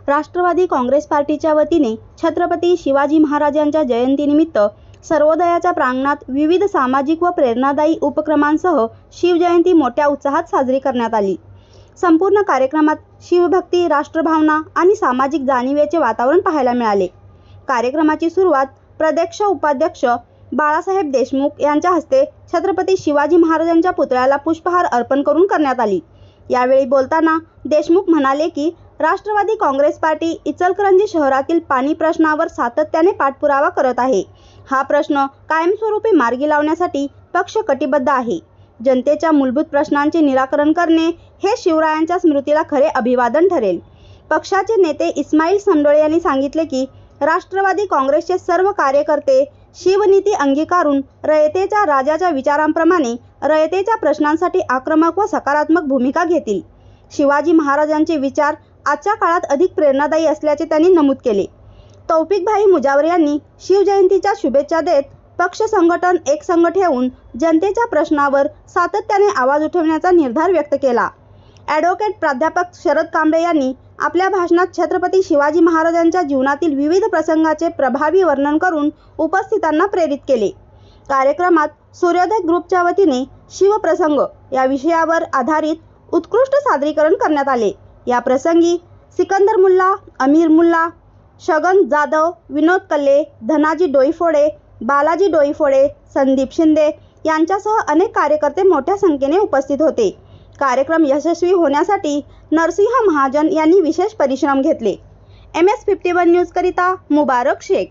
राष्ट्रवादी काँग्रेस पार्टीच्या वतीने छत्रपती शिवाजी महाराजांच्या जयंतीनिमित्त सर्वोदयाच्या प्रांगणात विविध सामाजिक व प्रेरणादायी उपक्रमांसह शिवजयंती मोठ्या उत्साहात साजरी करण्यात आली। संपूर्ण कार्यक्रमात शिवभक्ती, राष्ट्रभावना आणि सामाजिक जाणीवेचे वातावरण पाहायला मिळाले। कार्यक्रमाची सुरुवात प्रदेश उपाध्यक्ष बाळासाहेब देशमुख यांच्या हस्ते छत्रपती शिवाजी महाराजांच्या पुतळ्याला पुष्पहार अर्पण करून करण्यात आली। यावेळी बोलताना देशमुख म्हणाले की राष्ट्रवादी काँग्रेस पार्टी इचलकरंजी शहरातील पाणी प्रश्नावर सातत्याने पाठपुरावा करत आहे। हा प्रश्न कायमस्वरूपी मार्गी लावण्यासाठी पक्ष कटिबद्ध आहे। जनतेच्या मूलभूत प्रश्नांचे निराकरण करणे हे शिवरायांच्या स्मृतीला खरे अभिवादन ठरेल। पक्षाचे नेते इस्माईल संडोळे यांनी सांगितले की राष्ट्रवादी काँग्रेसचे सर्व कार्यकर्ते शिवनीती अंगीकारून रयतेच्या राजाच्या विचारांप्रमाणे रयतेच्या प्रश्नांसाठी आक्रमक व सकारात्मक भूमिका घेतील। शिवाजी महाराजांचे विचार आजच्या काळात अधिक प्रेरणादायी असल्याचे त्यांनी नमूद केले। तौफिकभाई मुजावर यांनी शिवजयंतीच्या शुभेच्छा देत पक्ष संघटन एकसंघ ठेवून जनतेच्या प्रश्नावर सातत्याने आवाज उठवण्याचा निर्धार व्यक्त केला। ॲडव्होकेट प्राध्यापक शरद कांबळे यांनी आपल्या भाषणात छत्रपती शिवाजी महाराजांच्या जीवनातील विविध प्रसंगाचे प्रभावी वर्णन करून उपस्थितांना प्रेरित केले। कार्यक्रमात सूर्योदय ग्रुपच्या वतीने शिवप्रसंग या विषयावर आधारित उत्कृष्ट सादरीकरण करण्यात आले। या प्रसंगी सिकंदर मुल्ला, अमीर मुल्ला, शगन जाधव, विनोद कल्ले, धनाजी डोईफोडे, बालाजी डोईफोडे, संदीप शिंदे यांच्यासह अनेक कार्यकर्ते मोठ्या संख्येने उपस्थित होते। कार्यक्रम यशस्वी होण्यासाठी नरसिंह महाजन यांनी विशेष परिश्रम घेतले। MS 51 न्यूज करिता मुबारक शेख।